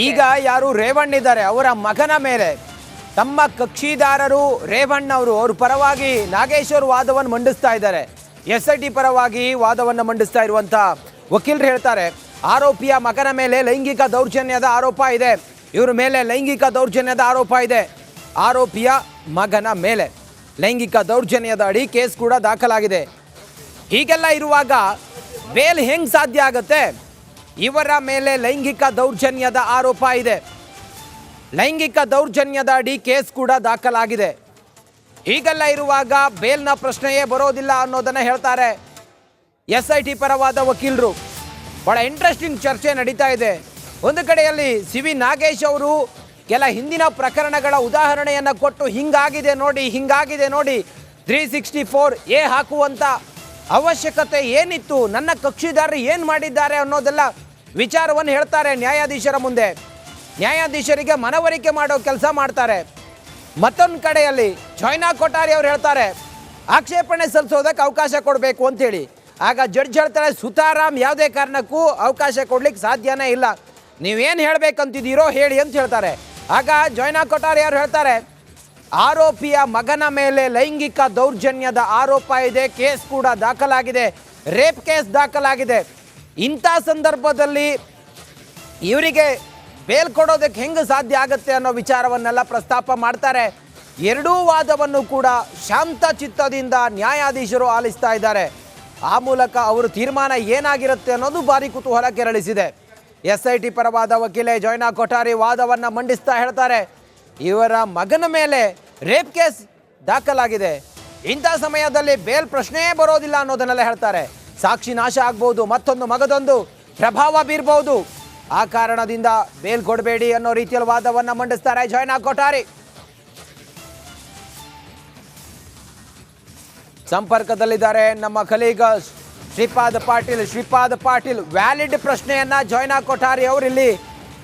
ಈಗ ಯಾರು ರೇವಣ್ಣ ಇದ್ದಾರೆ ಅವರ ಮಗನ ಮೇಲೆ ತಮ್ಮ ಕಕ್ಷಿದಾರರು ರೇವಣ್ಣ ಅವ್ರ ಪರವಾಗಿ ನಾಗೇಶ್ ಅವರು ವಾದವನ್ನು ಮಂಡಿಸ್ತಾ ಇದ್ದಾರೆ. SIT ಪರವಾಗಿ ವಾದವನ್ನು ಮಂಡಿಸ್ತಾ ಇರುವಂತ ವಕೀಲರು ಹೇಳ್ತಾರೆ, ಆರೋಪಿಯ ಮಗನ ಮೇಲೆ ಲೈಂಗಿಕ ದೌರ್ಜನ್ಯದ ಆರೋಪ ಇದೆ. ಇವ್ರ ಮೇಲೆ ಲೈಂಗಿಕ ದೌರ್ಜನ್ಯದ ಆರೋಪ ಇದೆ. ಆರೋಪಿಯ ಮಗನ ಮೇಲೆ ಲೈಂಗಿಕ ದೌರ್ಜನ್ಯದ ಅಡಿ ಕೇಸ್ ಕೂಡ ದಾಖಲಾಗಿದೆ. ಹೀಗೆಲ್ಲ ಇರುವಾಗ ಬೇಲ್ ಹೆಂಗ್ ಸಾಧ್ಯ ಆಗುತ್ತೆ? ಇವರ ಮೇಲೆ ಲೈಂಗಿಕ ದೌರ್ಜನ್ಯದ ಆರೋಪ ಇದೆ. ಲೈಂಗಿಕ ದೌರ್ಜನ್ಯದ ಅಡಿ ಕೇಸ್ ಕೂಡ ದಾಖಲಾಗಿದೆ. ಹೀಗೆಲ್ಲ ಇರುವಾಗ ಬೇಲ್ನ ಪ್ರಶ್ನೆಯೇ ಬರೋದಿಲ್ಲ ಅನ್ನೋದನ್ನ ಹೇಳ್ತಾರೆ SIT ಪರವಾದ ವಕೀಲರು. ಬಹಳ ಇಂಟ್ರೆಸ್ಟಿಂಗ್ ಚರ್ಚೆ ನಡೀತಾ ಇದೆ. ಒಂದು ಕಡೆಯಲ್ಲಿ CV ನಾಗೇಶ್ ಅವರು ಕೆಲ ಹಿಂದಿನ ಪ್ರಕರಣಗಳ ಉದಾಹರಣೆಯನ್ನು ಕೊಟ್ಟು ಹಿಂಗಾಗಿದೆ ನೋಡಿ 364A ಹಾಕುವಂತ ಅವಶ್ಯಕತೆ ಏನಿತ್ತು, ನನ್ನ ಕಕ್ಷಿದಾರರು ಏನು ಮಾಡಿದ್ದಾರೆ ಅನ್ನೋದೆಲ್ಲ ವಿಚಾರವನ್ನು ಹೇಳ್ತಾರೆ ನ್ಯಾಯಾಧೀಶರ ಮುಂದೆ. ನ್ಯಾಯಾಧೀಶರಿಗೆ ಮನವರಿಕೆ ಮಾಡೋ ಕೆಲಸ ಮಾಡ್ತಾರೆ. ಮತ್ತೊಂದು ಕಡೆಯಲ್ಲಿ ಜೈನಾ ಕೊಠಾರಿ ಅವರು ಹೇಳ್ತಾರೆ ಆಕ್ಷೇಪಣೆ ಸಲ್ಲಿಸೋದಕ್ಕೆ ಅವಕಾಶ ಕೊಡಬೇಕು ಅಂತೇಳಿ. ಆಗ ಜಡ್ಜ್ ಹೇಳ್ತಾರೆ ಸುತಾರಾಮ್ ಯಾವುದೇ ಕಾರಣಕ್ಕೂ ಅವಕಾಶ ಕೊಡ್ಲಿಕ್ಕೆ ಸಾಧ್ಯನೇ ಇಲ್ಲ, ನೀವೇನು ಹೇಳಬೇಕಂತಿದ್ದೀರೋ ಹೇಳಿ ಅಂತ ಹೇಳ್ತಾರೆ. ಆಗ ಜೈನಾ ಕೊಠಾರಿ ಅವರು ಹೇಳ್ತಾರೆ ಆರೋಪಿಯ ಮಗನ ಮೇಲೆ ಲೈಂಗಿಕ ದೌರ್ಜನ್ಯದ ಆರೋಪ ಇದೆ, ಕೇಸ್ ಕೂಡ ದಾಖಲಾಗಿದೆ, ರೇಪ್ ಕೇಸ್ ದಾಖಲಾಗಿದೆ. ಇಂಥ ಸಂದರ್ಭದಲ್ಲಿ ಇವರಿಗೆ ಬೇಲ್ ಕೊಡೋದಕ್ಕೆ ಹೆಂಗೆ ಸಾಧ್ಯ ಆಗುತ್ತೆ ಅನ್ನೋ ವಿಚಾರವನ್ನೆಲ್ಲ ಪ್ರಸ್ತಾಪ ಮಾಡ್ತಾರೆ. ಎರಡೂ ವಾದವನ್ನು ಕೂಡ ಶಾಂತ ಚಿತ್ತದಿಂದ ನ್ಯಾಯಾಧೀಶರು ಆಲಿಸ್ತಾ ಇದ್ದಾರೆ. ಆ ಮೂಲಕ ಅವರು ತೀರ್ಮಾನ ಏನಾಗಿರುತ್ತೆ ಅನ್ನೋದು ಭಾರಿ ಕುತೂಹಲ ಕೆರಳಿಸಿದೆ. SIT ಪರವಾದ ವಕೀಲೆ ಜೈನಾ ಕೊಠಾರಿ ವಾದವನ್ನು ಮಂಡಿಸ್ತಾ ಹೇಳ್ತಾರೆ ಇವರ ಮಗನ ಮೇಲೆ ರೇಪ್ ಕೇಸ್ ದಾಖಲಾಗಿದೆ, ಇಂಥ ಸಮಯದಲ್ಲಿ ಬೇಲ್ ಪ್ರಶ್ನೆಯೇ ಬರೋದಿಲ್ಲ ಅನ್ನೋದನ್ನೆಲ್ಲ ಹೇಳ್ತಾರೆ. ಸಾಕ್ಷಿ ನಾಶ ಆಗ್ಬೋದು, ಮತ್ತೊಂದು ಮಗದೊಂದು ಪ್ರಭಾವ ಬೀರ್ಬೋದು, ಆ ಕಾರಣದಿಂದ ಬೇಲ್ ಕೊಡಬೇಡಿ ಅನ್ನೋ ರೀತಿಯಲ್ಲಿ ವಾದವನ್ನು ಮಂಡಿಸ್ತಾರೆ ಜೈನಾ ಕೊಠಾರಿ. ಸಂಪರ್ಕದಲ್ಲಿದ್ದಾರೆ ನಮ್ಮ ಕಲೀಗ ಶ್ರೀಪಾದ್ ಪಾಟೀಲ್. ವ್ಯಾಲಿಡ್ ಪ್ರಶ್ನೆಯನ್ನ ಜೈನಾ ಕೊಠಾರಿ ಅವರು ಇಲ್ಲಿ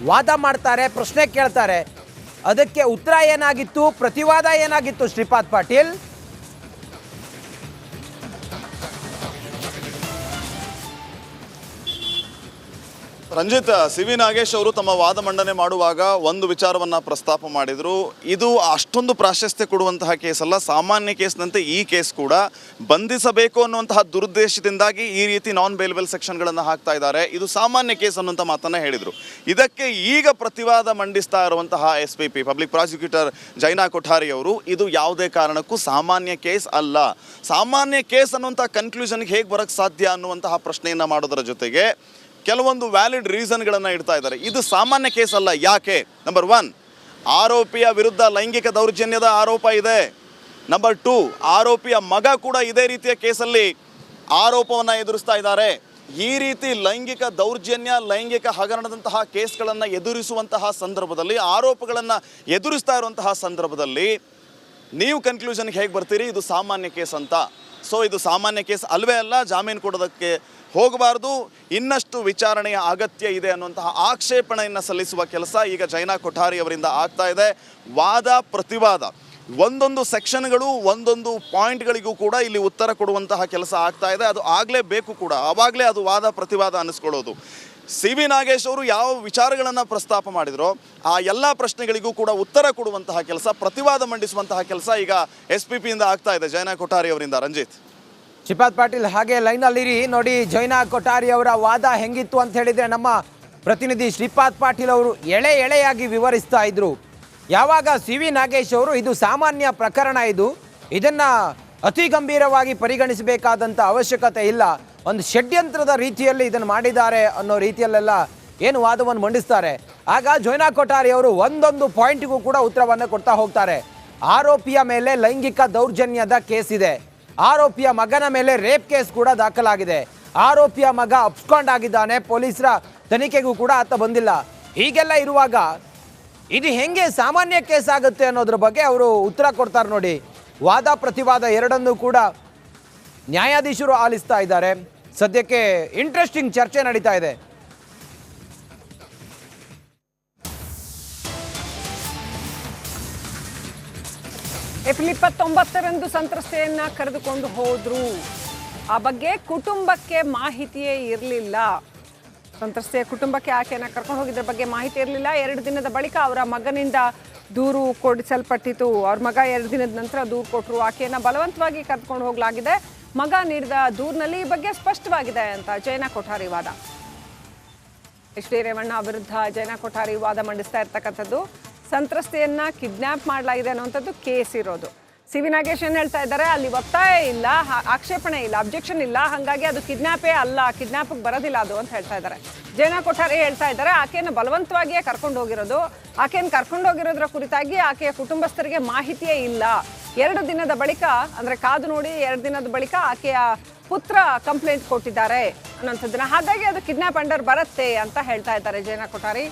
ವಾದ ಮಾಡ್ತಾರೆ, ಪ್ರಶ್ನೆ ಕೇಳ್ತಾರೆ. ಅದಕ್ಕೆ ಉತ್ತರ ಏನಾಗಿತ್ತು, ಪ್ರತಿವಾದ ಏನಾಗಿತ್ತು ಶ್ರೀಪಾದ್ ಪಾಟೀಲ್? ರಂಜಿತ್, CV ನಾಗೇಶ್ ಅವರು ತಮ್ಮ ವಾದ ಮಂಡನೆ ಮಾಡುವಾಗ ಒಂದು ವಿಚಾರವನ್ನು ಪ್ರಸ್ತಾಪ ಮಾಡಿದರು. ಇದು ಅಷ್ಟೊಂದು ಪ್ರಾಶಸ್ತ್ಯ ಕೊಡುವಂತಹ ಕೇಸಲ್ಲ, ಸಾಮಾನ್ಯ ಕೇಸ್ನಂತೆ ಈ ಕೇಸ್ ಕೂಡ ಬಂಧಿಸಬೇಕು ಅನ್ನುವಂತಹ ದುರುದ್ದೇಶದಿಂದಾಗಿ ಈ ರೀತಿ ನಾನ್ ಬೇಲಬಲ್ ಸೆಕ್ಷನ್ಗಳನ್ನು ಹಾಕ್ತಾ ಇದ್ದಾರೆ, ಇದು ಸಾಮಾನ್ಯ ಕೇಸ್ ಅನ್ನುವಂಥ ಮಾತನ್ನು ಹೇಳಿದರು. ಇದಕ್ಕೆ ಈಗ ಪ್ರತಿವಾದ ಮಂಡಿಸ್ತಾ ಇರುವಂತಹ SPP public prosecutor China Kothari ಅವರು ಇದು ಯಾವುದೇ ಕಾರಣಕ್ಕೂ ಸಾಮಾನ್ಯ ಕೇಸ್ ಅಲ್ಲ, ಸಾಮಾನ್ಯ ಕೇಸ್ ಅನ್ನುವಂಥ ಕನ್ಕ್ಲೂಷನ್ಗೆ ಹೇಗೆ ಬರೋಕ್ಕೆ ಸಾಧ್ಯ ಅನ್ನುವಂತಹ ಪ್ರಶ್ನೆಯನ್ನು ಮಾಡೋದರ ಜೊತೆಗೆ ಕೆಲವೊಂದು ವ್ಯಾಲಿಡ್ ರೀಸನ್ಗಳನ್ನು ಇಡ್ತಾ ಇದ್ದಾರೆ. ಇದು ಸಾಮಾನ್ಯ ಕೇಸ್ ಅಲ್ಲ. ಯಾಕೆ? ನಂಬರ್ 1, ಆರೋಪಿಯ ವಿರುದ್ಧ ಲೈಂಗಿಕ ದೌರ್ಜನ್ಯದ ಆರೋಪ ಇದೆ. ನಂಬರ್ 2, ಆರೋಪಿಯ ಮಗ ಕೂಡ ಇದೇ ರೀತಿಯ ಕೇಸಲ್ಲಿ ಆರೋಪವನ್ನು ಎದುರಿಸ್ತಾ ಇದ್ದಾರೆ. ಈ ರೀತಿ ಲೈಂಗಿಕ ದೌರ್ಜನ್ಯ, ಲೈಂಗಿಕ ಹಗರಣದಂತಹ ಕೇಸ್ಗಳನ್ನು ಎದುರಿಸುವಂತಹ ಸಂದರ್ಭದಲ್ಲಿ, ಆರೋಪಗಳನ್ನು ಎದುರಿಸ್ತಾ ಇರುವಂತಹ ಸಂದರ್ಭದಲ್ಲಿ ನೀವು ಕನ್ಕ್ಲೂಷನ್ಗೆ ಹೇಗೆ ಬರ್ತೀರಿ ಇದು ಸಾಮಾನ್ಯ ಕೇಸ್ ಅಂತ? ಸೊ ಇದು ಸಾಮಾನ್ಯ ಕೇಸ್ ಅಲ್ವೇ ಅಲ್ಲ, ಜಾಮೀನು ಕೊಡೋದಕ್ಕೆ ಹೋಗಬಾರ್ದು, ಇನ್ನಷ್ಟು ವಿಚಾರಣೆಯ ಅಗತ್ಯ ಇದೆ ಅನ್ನುವಂತಹ ಆಕ್ಷೇಪಣೆಯನ್ನು ಸಲ್ಲಿಸುವ ಕೆಲಸ ಈಗ ಜೈನಾ ಕೊಠಾರಿ ಅವರಿಂದ ಆಗ್ತಾ ಇದೆ. ವಾದ ಪ್ರತಿವಾದ, ಒಂದೊಂದು ಸೆಕ್ಷನ್ಗಳು ಒಂದೊಂದು ಪಾಯಿಂಟ್ಗಳಿಗೂ ಕೂಡ ಇಲ್ಲಿ ಉತ್ತರ ಕೊಡುವಂತಹ ಕೆಲಸ ಆಗ್ತಾ ಇದೆ. ಅದು ಆಗಲೇಬೇಕು ಕೂಡ, ಆವಾಗಲೇ ಅದು ವಾದ ಪ್ರತಿವಾದ ಅನ್ನಿಸ್ಕೊಳ್ಳೋದು. CV ನಾಗೇಶ್ ಅವರು ಯಾವ ವಿಚಾರಗಳನ್ನು ಪ್ರಸ್ತಾಪ ಮಾಡಿದರೋ ಆ ಎಲ್ಲ ಪ್ರಶ್ನೆಗಳಿಗೂ ಕೂಡ ಉತ್ತರ ಕೊಡುವಂತಹ ಕೆಲಸ, ಪ್ರತಿವಾದ ಮಂಡಿಸುವಂತಹ ಕೆಲಸ ಈಗ SPPಯಿಂದ ಆಗ್ತಾ ಇದೆ ಜೈನಾ ಕೊಠಾರಿ ಅವರಿಂದ. ರಂಜಿತ್. ಶ್ರೀಪಾದ್ ಪಾಟೀಲ್ ಹಾಗೆ ಲೈನಲ್ಲಿರಿ. ನೋಡಿ ಜೈನಾ ಕೊಠಾರಿ ಅವರ ವಾದ ಹೆಂಗಿತ್ತು ಅಂತ ಹೇಳಿದರೆ ನಮ್ಮ ಪ್ರತಿನಿಧಿ ಶ್ರೀಪಾದ್ ಪಾಟೀಲ್ ಅವರು ಎಳೆಯಾಗಿ ವಿವರಿಸ್ತಾ ಇದ್ರು. ಯಾವಾಗ CV ನಾಗೇಶ್ ಅವರು ಇದು ಸಾಮಾನ್ಯ ಪ್ರಕರಣ, ಇದನ್ನು ಅತಿ ಗಂಭೀರವಾಗಿ ಪರಿಗಣಿಸಬೇಕಾದಂಥ ಅವಶ್ಯಕತೆ ಇಲ್ಲ, ಒಂದು ಷಡ್ಯಂತ್ರದ ರೀತಿಯಲ್ಲಿ ಇದನ್ನು ಮಾಡಿದ್ದಾರೆ ಅನ್ನೋ ರೀತಿಯಲ್ಲೆಲ್ಲ ಏನು ವಾದವನ್ನು ಮಂಡಿಸ್ತಾರೆ. ಆಗ ಜೈನಾ ಕೊಠಾರಿ ಅವರು ಒಂದೊಂದು ಪಾಯಿಂಟ್ಗೂ ಕೂಡ ಉತ್ತರವನ್ನು ಕೊಡ್ತಾ ಹೋಗ್ತಾರೆ. ಆರೋಪಿಯ ಮೇಲೆ ಲೈಂಗಿಕ ದೌರ್ಜನ್ಯದ ಕೇಸ್ ಇದೆ, ಆರೋಪಿಯ ಮಗನ ಮೇಲೆ ರೇಪ್ ಕೇಸ್ ಕೂಡ ದಾಖಲಾಗಿದೆ, ಆರೋಪಿಯ ಮಗ ಅಬ್ಸ್ಕಾಂಡ್ ಆಗಿದ್ದಾನೆ, ಪೊಲೀಸರ ತನಿಖೆಗೂ ಕೂಡ ಆತ ಬಂದಿಲ್ಲ. ಹೀಗೆಲ್ಲ ಇರುವಾಗ ಇದು ಹೆಂಗೆ ಸಾಮಾನ್ಯ ಕೇಸ್ ಆಗುತ್ತೆ ಅನ್ನೋದ್ರ ಬಗ್ಗೆ ಅವರು ಉತ್ತರ ಕೊಡ್ತಾರೆ. ನೋಡಿ, ವಾದ ಪ್ರತಿವಾದ ಎರಡನ್ನೂ ಕೂಡ ನ್ಯಾಯಾಧೀಶರು ಆಲಿಸ್ತಾ ಇದ್ದಾರೆ. ಸದ್ಯಕ್ಕೆ ಇಂಟ್ರೆಸ್ಟಿಂಗ್ ಚರ್ಚೆ ನಡೀತಾ ಇದೆ. ಏಪ್ರಿಲ್ 29ರಂದು ಸಂತ್ರಸ್ತೆಯನ್ನ ಕರೆದುಕೊಂಡು ಹೋದ್ರು. ಆ ಬಗ್ಗೆ ಕುಟುಂಬಕ್ಕೆ ಮಾಹಿತಿಯೇ ಇರಲಿಲ್ಲ. ಸಂತ್ರಸ್ತೆಯ ಕುಟುಂಬಕ್ಕೆ ಆಕೆಯನ್ನು ಕರ್ಕೊಂಡು ಹೋಗಿದ್ರ ಬಗ್ಗೆ ಮಾಹಿತಿ ಇರಲಿಲ್ಲ. 2 ದಿನದ ಬಳಿಕ ಅವರ ಮಗನಿಂದ ದೂರು ಕೊಡಿಸಲ್ಪಟ್ಟಿತು. ಅವ್ರ ಮಗ 2 ದಿನದ ನಂತರ ದೂರು ಕೊಟ್ಟರು. ಆಕೆಯನ್ನು ಬಲವಂತವಾಗಿ ಕರ್ಕೊಂಡು ಹೋಗಲಾಗಿದೆ. ಮಗ ನೀಡಿದ ದೂರಿನಲ್ಲಿ ಈ ಬಗ್ಗೆ ಸ್ಪಷ್ಟವಾಗಿದೆ ಅಂತ ಜಯನಾ ಕೊಠಾರಿ ವಾದ. ಎಚ್ ಡಿ ರೇವಣ್ಣ ವಿರುದ್ಧ ಜಯನಾ ಕೊಠಾರಿ ವಾದ ಮಂಡಿಸ್ತಾ ಇರ್ತಕ್ಕಂಥದ್ದು. ಸಂತ್ರಸ್ತೆಯನ್ನ ಕಿಡ್ನ್ಯಾಪ್ ಮಾಡಲಾಗಿದೆ ಅನ್ನುವಂಥದ್ದು ಕೇಸ್ ಇರೋದು. ಸಿ ವಿ ನಾಗೇಶ್ ಏನು ಹೇಳ್ತಾ ಇದ್ದಾರೆ, ಅಲ್ಲಿ ಒತ್ತಾಯ ಇಲ್ಲ, ಆಕ್ಷೇಪಣೆ ಇಲ್ಲ, ಅಬ್ಜೆಕ್ಷನ್ ಇಲ್ಲ, ಹಾಗಾಗಿ ಅದು ಕಿಡ್ನ್ಯಾಪೇ ಅಲ್ಲ, ಕಿಡ್ನ್ಯಾಪಿಗೆ ಬರೋದಿಲ್ಲ ಅದು ಅಂತ ಹೇಳ್ತಾ ಇದ್ದಾರೆ. ಜಯನಾ ಕೊಠಾರಿ ಹೇಳ್ತಾ ಇದ್ದಾರೆ ಆಕೆಯನ್ನು ಬಲವಂತವಾಗಿಯೇ ಕರ್ಕೊಂಡು ಹೋಗಿರೋದು. ಆಕೆಯನ್ನು ಕರ್ಕೊಂಡು ಹೋಗಿರೋದ್ರ ಕುರಿತಾಗಿ ಆಕೆಯ ಕುಟುಂಬಸ್ಥರಿಗೆ ಮಾಹಿತಿಯೇ ಇಲ್ಲ. 2 ದಿನದ ಬಳಿಕ ಅಂದರೆ ಕಾದು ನೋಡಿ 2 ದಿನದ ಬಳಿಕ ಆಕೆಯ ಪುತ್ರ ಕಂಪ್ಲೇಂಟ್ ಕೊಟ್ಟಿದ್ದಾರೆ ಅನ್ನೋಂಥದ್ದನ್ನ, ಹಾಗಾಗಿ ಅದು ಕಿಡ್ನ್ಯಾಪ್ ಅಂಡರ್ ಬರುತ್ತೆ ಅಂತ ಹೇಳ್ತಾ ಇದ್ದಾರೆ ಜಯನಾ ಕೊಠಾರಿ.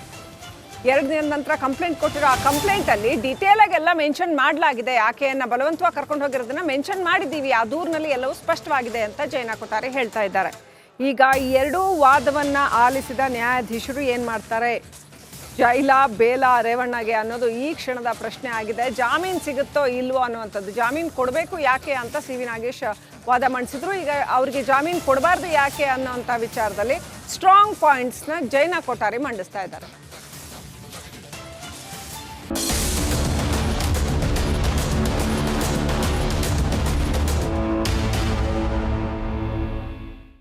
2 ದಿನದ ನಂತರ ಕಂಪ್ಲೇಂಟ್ ಕೊಟ್ಟಿರೋ ಆ ಕಂಪ್ಲೇಂಟಲ್ಲಿ ಡೀಟೇಲ್ ಆಗಿ ಎಲ್ಲ ಮೆನ್ಷನ್ ಮಾಡಲಾಗಿದೆ. ಆಕೆಯನ್ನು ಬಲವಂತವಾಗಿ ಕರ್ಕೊಂಡು ಹೋಗಿರೋದನ್ನ ಮೆನ್ಷನ್ ಮಾಡಿದ್ದೀವಿ, ಆ ದೂರಿನಲ್ಲಿ ಎಲ್ಲವೂ ಸ್ಪಷ್ಟವಾಗಿದೆ ಅಂತ ಜಯನಾ ಕೊಠಾರಿ ಹೇಳ್ತಾ ಇದ್ದಾರೆ. ಈಗ ಈ 2 ವಾದವನ್ನ ಆಲಿಸಿದ ನ್ಯಾಯಾಧೀಶರು ಏನು ಮಾಡ್ತಾರೆ, ಜೈಲ ಬೇಲ ರೇವಣ್ಣಗೆ ಅನ್ನೋದು ಈ ಕ್ಷಣದ ಪ್ರಶ್ನೆ ಆಗಿದೆ. ಜಾಮೀನು ಸಿಗುತ್ತೋ ಇಲ್ವೋ ಅನ್ನುವಂಥದ್ದು. ಜಾಮೀನು ಕೊಡಬೇಕು ಯಾಕೆ ಅಂತ ಸಿ ವಿ ನಾಗೇಶ್ ವಾದ ಮಂಡಿಸಿದ್ರು. ಈಗ ಅವರಿಗೆ ಜಾಮೀನು ಕೊಡಬಾರ್ದು ಯಾಕೆ ಅನ್ನೋಂಥ ವಿಚಾರದಲ್ಲಿ ಸ್ಟ್ರಾಂಗ್ ಪಾಯಿಂಟ್ಸ್ನ ಜಯನಾ ಕೊಠಾರಿ ಮಂಡಿಸ್ತಾ ಇದ್ದಾರೆ.